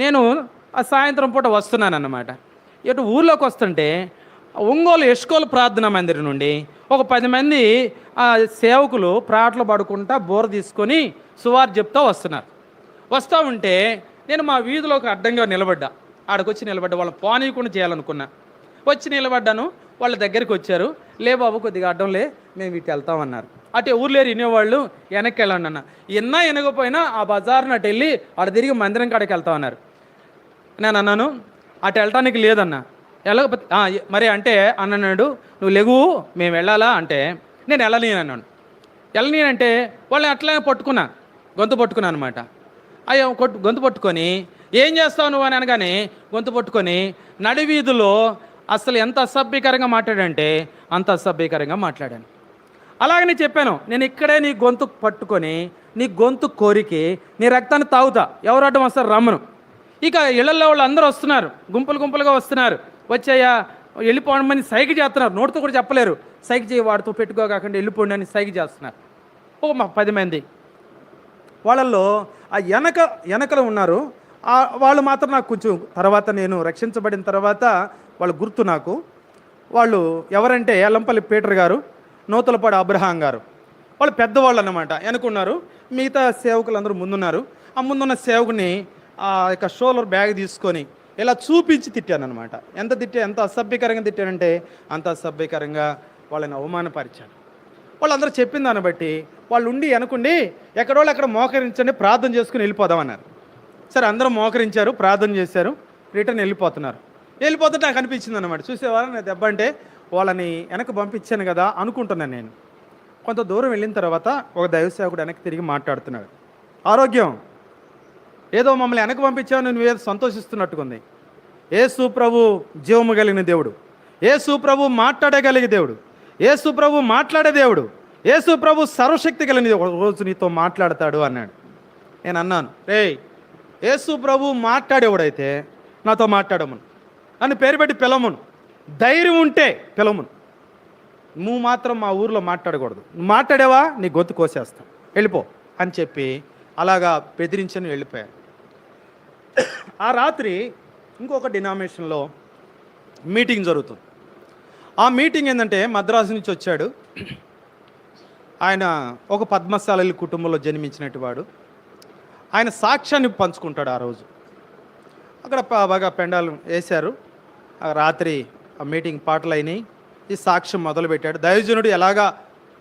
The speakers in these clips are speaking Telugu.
నేను ఆ సాయంత్రం పూట వస్తున్నాను అన్నమాట. ఇటు ఊర్లోకి వస్తుంటే ఒంగోలు ఎష్కోలు ప్రార్థనా మందిరం నుండి ఒక 10 మంది సేవకులు ప్రాటలు పడుకుంటా బోర తీసుకొని సువార్ చెప్తూ వస్తున్నారు. వస్తూ ఉంటే నేను మా వీధిలోకి అడ్డంగా నిలబడ్డా. ఆడకొచ్చి నిలబడ్డా, వాళ్ళని పోనీయకుండా చేయాలనుకున్నా. వచ్చి నిలబడ్డాను. వాళ్ళ దగ్గరికి వచ్చారు. లే బాబు కొద్దిగా అడ్డంలే, మేము ఇటు వెళ్తామన్నారు. అటు ఎవరు లేరు వినేవాళ్ళు. వెనక్కి వెళ్ళండి అన్న. విన్నా వినకపోయినా ఆ బజార్ని అటు వెళ్ళి అటు తిరిగి మందిరం కాడికి వెళ్తామన్నారు. నేను అన్నాను అటు వెళ్ళటానికి లేదన్నా. వెళ్ళకపోతే మరి అంటే అన్నాడు, నువ్వు లెగు మేము వెళ్ళాలా అంటే నేను వెళ్ళలేను అన్నాను. వెళ్ళనీనంటే వాళ్ళని అట్లనే పట్టుకున్నా, గొంతు పట్టుకున్నా అనమాట. అయ్యో గొంతు పట్టుకొని ఏం చేస్తావు నువ్వు అని అనగానే గొంతు పట్టుకొని నడివీధిలో అసలు ఎంత అసభ్యకరంగా మాట్లాడంటే అంత అసభ్యకరంగా మాట్లాడాను. అలాగనే చెప్పాను, నేను ఇక్కడే నీ గొంతు పట్టుకొని నీ గొంతు కోరికి నీ రక్తాన్ని తాగుతా, ఎవరు అడ్డం వస్తారు రమ్మను. ఇక ఇళ్లలో వాళ్ళు అందరూ వస్తున్నారు, గుంపులు గుంపులుగా వస్తున్నారు. వచ్చాయా వెళ్ళిపోవడమని సైకి చేస్తున్నారు, నోటితో కూడా చెప్పలేరు. సైకి చేయి వాడితో పెట్టుకోకాకుండా వెళ్ళిపోండి అని సైకి చేస్తున్నారు. మా 10 మంది. వాళ్ళల్లో ఆ వెనకలు ఉన్నారు. వాళ్ళు మాత్రం నాకు కొంచెం తర్వాత నేను రక్షించబడిన తర్వాత వాళ్ళు గుర్తు నాకు. వాళ్ళు ఎవరంటే ఎల్లంపల్లి పీటర్ గారు, నూతలపాడు అబ్రహాం గారు. వాళ్ళు పెద్దవాళ్ళు అన్నమాట. వెనుకున్నారు, మిగతా సేవకులందరూ ముందున్నారు. ఆ ముందున్న సేవకుని షోలర్ బ్యాగ్ తీసుకొని ఇలా చూపించి తిట్టాను అనమాట. ఎంత అసభ్యకరంగా తిట్టానంటే అంత అసభ్యకరంగా వాళ్ళని అవమానపరిచాను. వాళ్ళందరూ చెప్పిన దాన్ని బట్టి వాళ్ళు ఉండి అనుకుండి ఎక్కడోళ్ళు అక్కడ మోకరించండి, ప్రార్థన చేసుకుని వెళ్ళిపోదామన్నారు. సరే అందరూ మోకరించారు, ప్రార్థన చేశారు, రిటర్న్ వెళ్ళిపోతుంటే నాకు అనిపించింది అనమాట. చూసేవారు నా దెబ్బ అంటే వాళ్ళని వెనక్కి పంపించాను కదా అనుకుంటున్నాను నేను. కొంత దూరం వెళ్ళిన తర్వాత ఒక దైవసేవకుడు వెనక్కి తిరిగి మాట్లాడుతున్నాడు. ఆరోగ్యం ఏదో మమ్మల్ని వెనక్కి పంపించావు, నువ్వేదో సంతోషిస్తున్నట్టుకుంది. యేసు ప్రభు జీవము కలిగిన దేవుడు, యేసు ప్రభు మాట్లాడగలిగే దేవుడు, యేసు ప్రభు మాట్లాడే దేవుడు, యేసు ప్రభు సర్వశక్తి కలిగిన రోజు నీతో మాట్లాడతాడు అన్నాడు. నేను అన్నాను, యేసు ప్రభు మాట్లాడేవాడైతే నాతో మాట్లాడమును, నన్ను పేరు పెట్టి పిలవమును, ధైర్యం ఉంటే పిలవమును. నువ్వు మాత్రం మా ఊర్లో మాట్లాడకూడదు, నువ్వు మాట్లాడేవా నీ గొంతు కోసేస్తాం, వెళ్ళిపో అని చెప్పి అలాగా బెదిరించని వెళ్ళిపోయాను. ఆ రాత్రి ఇంకొక డినామినేషన్లో మీటింగ్ జరుగుతుంది. ఆ మీటింగ్ ఏంటంటే మద్రాసు నుంచి వచ్చాడు ఆయన. ఒక పద్మశాలి కుటుంబంలో జన్మించినట్టు వాడు. ఆయన సాక్ష్యాన్ని పంచుకుంటాడు. ఆ రోజు అక్కడ బాగా పెండాలు వేశారు. రాత్రి ఆ మీటింగ్ పాటలు అయినాయి. ఈ సాక్ష్యం మొదలుపెట్టాడు. దైవజనుడు ఎలాగా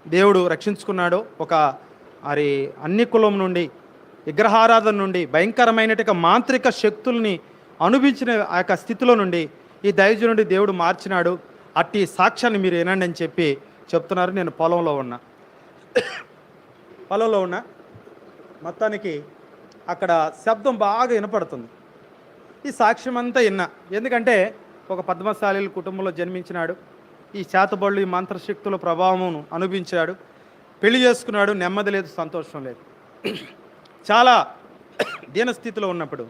దేవుడు రక్షించుకున్నాడో, ఒక మరి అన్ని కులం నుండి, విగ్రహారాధన నుండి, భయంకరమైనటువంటి మాంత్రిక శక్తుల్ని అనుభవించిన ఆ యొక్క స్థితిలో నుండి ఈ దైవజనుడి దేవుడు మార్చినాడు. అట్టి సాక్ష్యాన్ని మీరు వినండి అని చెప్పి చెప్తున్నారు. నేను పొలంలో ఉన్నా మొత్తానికి అక్కడ శబ్దం బాగా వినపడుతుంది. ఈ సాక్ష్యం అంతా విన్నా. ఎందుకంటే ఒక పద్మశాలి కుటుంబంలో జన్మించినాడు. ఈ చేతబళ్ళు, ఈ మంత్రశక్తుల ప్రభావం అనుభవించాడు. పెళ్లి చేసుకున్నాడు, నెమ్మది లేదు, సంతోషం లేదు, చాలా దీనస్థితిలో ఉన్నప్పుడు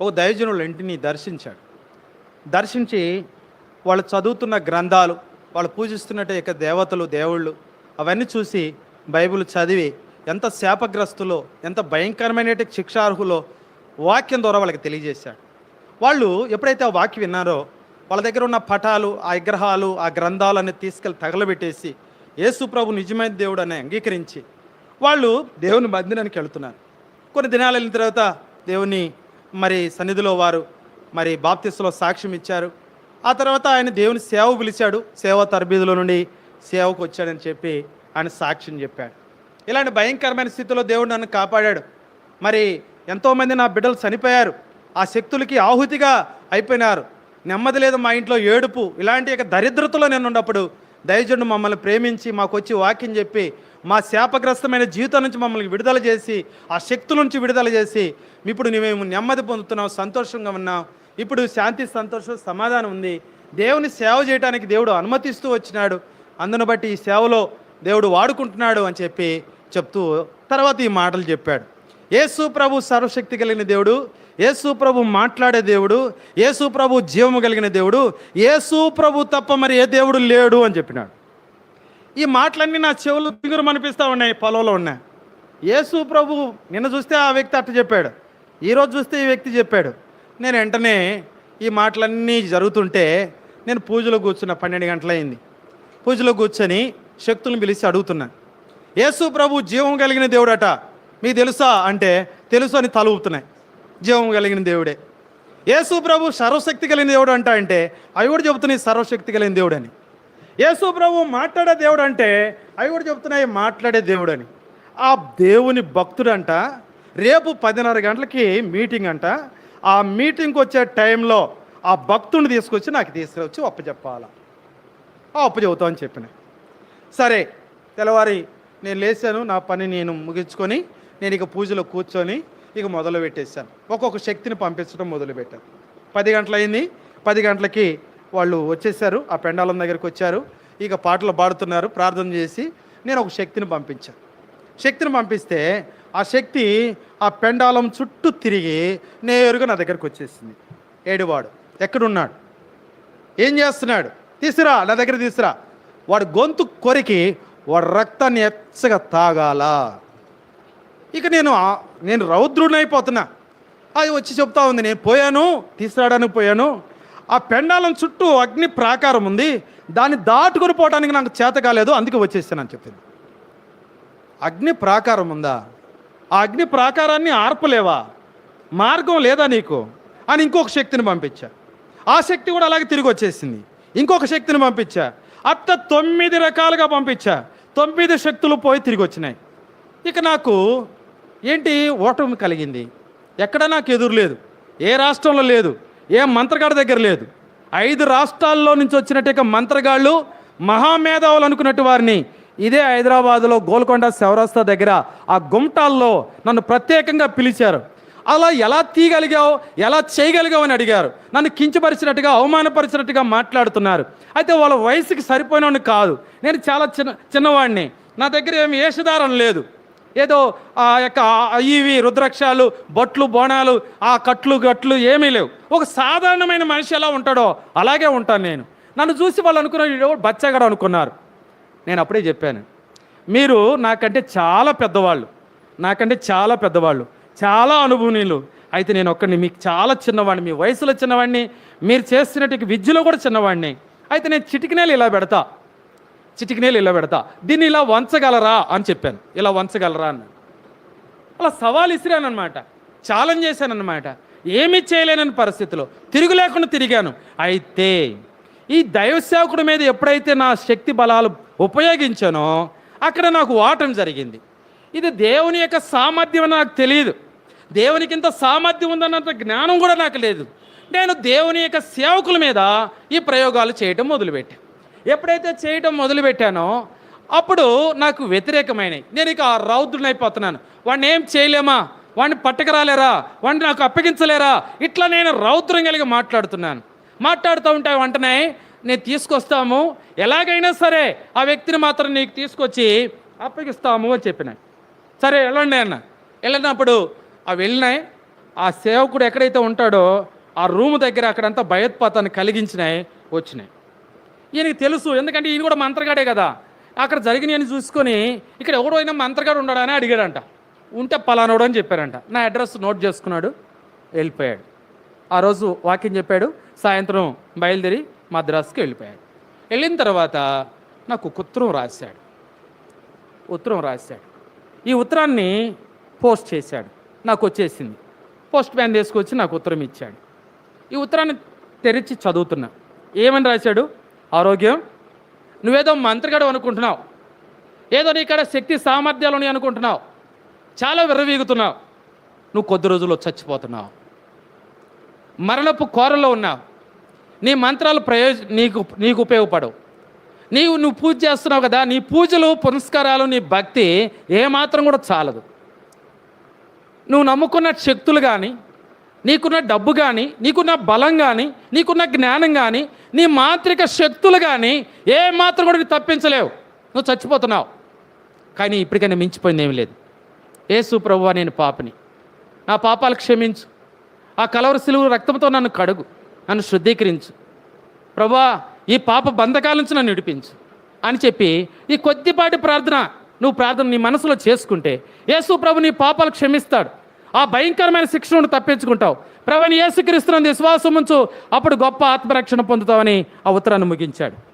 ఓ దైవజనుల ఇంటిని దర్శించి వాళ్ళు చదువుతున్న గ్రంథాలు, వాళ్ళు పూజిస్తున్నట్టు యొక్క దేవతలు, దేవుళ్ళు అవన్నీ చూసి బైబిల్ చదివి ఎంత శాపగ్రస్తులో, ఎంత భయంకరమైన శిక్షార్హులో వాక్యం ద్వారా వాళ్ళకి తెలియజేశాడు. వాళ్ళు ఎప్పుడైతే ఆ వాక్యం విన్నారో వాళ్ళ దగ్గర ఉన్న పటాలు, ఆ విగ్రహాలు, ఆ గ్రంథాలన్నీ తీసుకెళ్ళి తగలబెట్టేసి యేసు ప్రభు నిజమైన దేవుడు అని అంగీకరించి వాళ్ళు దేవుని మందిరానికి వెళుతున్నారు. కొన్ని దినాలు వెళ్ళిన తర్వాత దేవుని మరి సన్నిధిలో వారు మరి బాప్తిస్మలో సాక్ష్యం ఇచ్చారు. ఆ తర్వాత ఆయన దేవుని సేవ పిలిచాడు. సేవ తరబీదులో నుండి సేవకు వచ్చాడని చెప్పి ఆయన సాక్ష్యం చెప్పాడు. ఇలాంటి భయంకరమైన స్థితిలో దేవుడు నన్ను కాపాడాడు. మరి ఎంతోమంది నా బిడ్డలు చనిపోయారు, ఆ శక్తులకి ఆహుతిగా అయిపోయినారు, నెమ్మది లేదు, మా ఇంట్లో ఏడుపు, ఇలాంటి యొక్క దరిద్రతలో నేను ఉన్నప్పుడు దైవజనుడు మమ్మల్ని ప్రేమించి మాకు వచ్చి వాక్యం చెప్పి మా శాపగ్రస్తమైన జీవితం నుంచి మమ్మల్ని విడుదల చేసి, ఆ శక్తుల నుంచి విడుదల చేసి ఇప్పుడు మేము నెమ్మది పొందుతున్నాం, సంతోషంగా ఉన్నాం, ఇప్పుడు శాంతి, సంతోషం, సమాధానం ఉంది. దేవుని సేవ చేయడానికి దేవుడు అనుమతిస్తూ వచ్చినాడు. అందును బట్టి ఈ సేవలో దేవుడు వాడుకుంటున్నాడు అని చెప్పి చెప్తూ తర్వాత ఈ మాటలు చెప్పాడు. యేసు ప్రభు సర్వశక్తి కలిగిన దేవుడు, యేసు ప్రభు మాట్లాడే దేవుడు, యేసు ప్రభు జీవము కలిగిన దేవుడు, యేసు ప్రభు తప్ప మరి ఏ దేవుడు లేడు అని చెప్పినాడు. ఈ మాటలన్నీ నా చెవులు బిగురు అనిపిస్తూ ఉన్నాయి. పొలంలో ఉన్నాయి. యేసు ప్రభు నిన్న చూస్తే ఆ వ్యక్తి అట్ట చెప్పాడు, ఈరోజు చూస్తే ఈ వ్యక్తి చెప్పాడు. నేను వెంటనే ఈ మాటలన్నీ జరుగుతుంటే నేను పూజలో కూర్చున్న 12 గంటలైంది. పూజలో కూర్చొని శక్తులను పిలిచి అడుగుతున్నా, యేసు ప్రభు జీవం కలిగిన దేవుడట, మీకు తెలుసా అంటే తెలుసు అని తల ఊపుతున్నాయి. జీవం కలిగిన దేవుడే. యేసు ప్రభు సర్వశక్తి కలిగిన దేవుడు అంట అంటే అవి కూడా చెబుతున్నాయి సర్వశక్తి కలిగిన దేవుడు అని. యేసు ప్రభు మాట్లాడే దేవుడు అంటే అవి కూడా చెబుతున్నాయి మాట్లాడే దేవుడు అని. ఆ దేవుని భక్తుడంట రేపు 10:30 గంటలకి మీటింగ్ అంట. ఆ మీటింగ్కి వచ్చే టైంలో ఆ భక్తుడిని తీసుకొచ్చి నాకు తీసుకొచ్చి అప్పచెప్పాలా, అప్పచెబుతామని చెప్పిన. సరే, తెల్లవారి నేను లేచాను, నా పని నేను ముగించుకొని నేను ఇక పూజలో కూర్చొని ఇక మొదలు పెట్టేశాను. ఒక్కొక్క శక్తిని పంపించడం మొదలుపెట్టాను. 10 గంటలైంది. 10 గంటలకి వాళ్ళు వచ్చేసారు, ఆ పెండాలం దగ్గరికి వచ్చారు. ఇక పాటలు పాడుతున్నారు. ప్రార్థన చేసి నేను ఒక శక్తిని పంపించాను. శక్తిని పంపిస్తే ఆ శక్తి ఆ పెండాలం చుట్టూ తిరిగి నేరుగా నా దగ్గరికి వచ్చేసింది. ఏడువాడు ఎక్కడున్నాడు, ఏం చేస్తున్నాడు, తీసురా నా దగ్గర తీసురా. వాడు గొంతు కొరికి వాడు రక్తాన్ని ఎచ్చగా తాగాల. ఇక నేను రౌద్రునైపోతున్నా. అది వచ్చి చెప్తా ఉంది, నేను పోయాను, తీసుకురావడానికి పోయాను. ఆ పెండాలం చుట్టూ అగ్ని ప్రాకారం ఉంది, దాన్ని దాటుకొని పోవడానికి నాకు చేత కాలేదు, అందుకే వచ్చేసానని చెప్పింది. అగ్ని ప్రాకారం ఉందా? ఆ అగ్ని ప్రాకారాన్ని ఆర్పలేవా? మార్గం లేదా నీకు అని ఇంకొక శక్తిని పంపించా. ఆ శక్తి కూడా అలాగే తిరిగి వచ్చేసింది. ఇంకొక శక్తిని పంపించా. అట్లా 9 రకాలుగా పంపించా. 9 శక్తులు పోయి తిరిగి వచ్చినాయి. ఇక నాకు ఏంటి ఓటమి కలిగింది. ఎక్కడ నాకు ఎదురు లేదు, ఏ రాష్ట్రంలో లేదు, ఏ మంత్రగాడి దగ్గర లేదు. 5 రాష్ట్రాల్లో నుంచి వచ్చినట్టు మంత్రగాళ్ళు మహామేధావులు అనుకున్నట్టు వారిని ఇదే హైదరాబాదులో గోల్కొండ చౌరస్తా దగ్గర ఆ గుమ్టాల్లో నన్ను ప్రత్యేకంగా పిలిచారు. అలా ఎలా తీయగలిగావు, ఎలా చేయగలిగావు అని అడిగారు. నన్ను కించపరిచినట్టుగా, అవమానపరిచినట్టుగా మాట్లాడుతున్నారు. అయితే వాళ్ళ వయసుకి సరిపోయినవాడిని కాదు, నేను చాలా చిన్నవాడిని. నా దగ్గర ఏమి వేషధారణ లేదు. ఏదో ఆ యొక్క ఇవి రుద్రాక్షాలు, బొట్లు, బోనాలు, ఆ కట్లు ఏమీ లేవు. ఒక సాధారణమైన మనిషి ఎలా ఉంటాడో అలాగే ఉంటాను నేను. నన్ను చూసి వాళ్ళు అనుకున్నారు బచ్చగాడు అనుకున్నారు. నేను అప్పుడే చెప్పాను, మీరు నాకంటే చాలా పెద్దవాళ్ళు, చాలా అనుభవనీయులు. అయితే నేను ఒక్కడిని, మీకు చాలా చిన్నవాడిని, మీ వయసులో చిన్నవాడిని, మీరు చేస్తున్నట్టు విద్యలో కూడా చిన్నవాడిని. అయితే నేను చిటికినేలు ఇలా పెడతా, దీన్ని ఇలా వంచగలరా అని చెప్పాను. ఇలా వంచగలరా అన్నాను. అలా సవాల్ ఇసిరానమాట, ఛాలెంజ్ చేశానన్నమాట. ఏమీ చేయలేనని పరిస్థితిలో తిరుగు లేకుండా తిరిగాను. అయితే ఈ దైవసేవకుడి మీద ఎప్పుడైతే నా శక్తి బలాలు ఉపయోగించానో అక్కడ నాకు ఓటమి జరిగింది. ఇది దేవుని యొక్క సామర్థ్యం అని నాకు తెలియదు. దేవునికి ఇంత సామర్థ్యం ఉందన్నంత జ్ఞానం కూడా నాకు లేదు. నేను దేవుని యొక్క సేవకుల మీద ఈ ప్రయోగాలు చేయటం మొదలుపెట్టాను. ఎప్పుడైతే చేయటం మొదలుపెట్టానో అప్పుడు నాకు వ్యతిరేకమైనవి. నేను ఇక రౌద్రునైపోతున్నాను. వాడిని ఏం చేయలేమా, వాడిని పట్టకరాలేరా, వాడిని నాకు అప్పగించలేరా, ఇట్లా నేను రౌద్రం కలిగి మాట్లాడుతూ ఉంటే వెంటనే నేను తీసుకొస్తాము, ఎలాగైనా సరే ఆ వ్యక్తిని మాత్రం నీకు తీసుకొచ్చి అప్పగిస్తాము అని చెప్పిన. సరే వెళ్ళండి అన్న. వెళ్ళినప్పుడు వెళ్ళినాయి. ఆ సేవకుడు ఎక్కడైతే ఉంటాడో ఆ రూమ్ దగ్గర అక్కడంతా భయోత్పాతాన్ని కలిగించినాయి, వచ్చినాయి. ఈయనకి తెలుసు, ఎందుకంటే ఈయన కూడా మంత్రగాడే కదా. అక్కడ జరిగినాయని చూసుకొని ఇక్కడ ఎవడో అయినా మంత్రగాడు ఉన్నాడా అని అడిగాడంట. ఉంటే పలానోడు అని చెప్పారంట. నా అడ్రస్ నోట్ చేసుకున్నాడు, వెళ్ళిపోయాడు. ఆ రోజు వాక్యం చెప్పాడు. సాయంత్రం బయలుదేరి మద్రాసుకి వెళ్ళిపోయాడు. వెళ్ళిన తర్వాత నాకు ఉత్తరం రాశాడు. ఈ ఉత్తరాన్ని పోస్ట్ చేశాడు. నాకు వచ్చేసింది. పోస్ట్ మ్యాన్ తీసుకొచ్చి నాకు ఉత్తరం ఇచ్చాడు. ఈ ఉత్తరాన్ని తెరిచి చదువుతున్నా. ఏమని రాశాడు? ఆరోగ్యం, నువ్వేదో మంత్రగాడు అనుకుంటున్నావు, ఏదో నీకాడ శక్తి సామర్థ్యాలు ఉన్నాయి అనుకుంటున్నావు, చాలా విర్రవీగుతున్నావు. నువ్వు కొద్ది రోజుల్లో చచ్చిపోతున్నావు, మరణపు కోరలో ఉన్నావు. నీ మంత్రాలు నీకు ఉపయోగపడవు. నువ్వు పూజ చేస్తున్నావు కదా, నీ పూజలు, పునస్కారాలు, నీ భక్తి ఏమాత్రం కూడా చాలదు. నువ్వు నమ్ముకున్న శక్తులు కానీ, నీకున్న డబ్బు కానీ, నీకున్న బలం కానీ, నీకున్న జ్ఞానం కానీ, నీ మాంత్రిక శక్తులు కానీ ఏమాత్రం కూడా నువ్వు తప్పించలేవు. నువ్వు చచ్చిపోతున్నావు. కానీ ఇప్పటికైనా మించిపోయింది ఏమి లేదు. యేసు ప్రభువా, నేను పాపిని, నా పాపాలు క్షమించు, ఆ కలవరి సిలువ రక్తంతో నన్ను కడుగు, నన్ను శుద్ధీకరించు ప్రభువా, ఈ పాప బంధకాల నుంచి నన్ను విడిపించు అని చెప్పి ఈ కొద్దిపాటి ప్రార్థన నువ్వు ప్రార్థన నీ మనసులో చేసుకుంటే యేసు ప్రభు నీ పాపాలు క్షమిస్తాడు. ఆ భయంకరమైన శిక్ష నుండి తప్పించుకుంటావు. ప్రభువైన యేసుక్రీస్తునందు విశ్వాసం ఉంచు, అప్పుడు గొప్ప ఆత్మరక్షణ పొందుతావని ఆ ఉత్తరాన్ని ముగించాడు.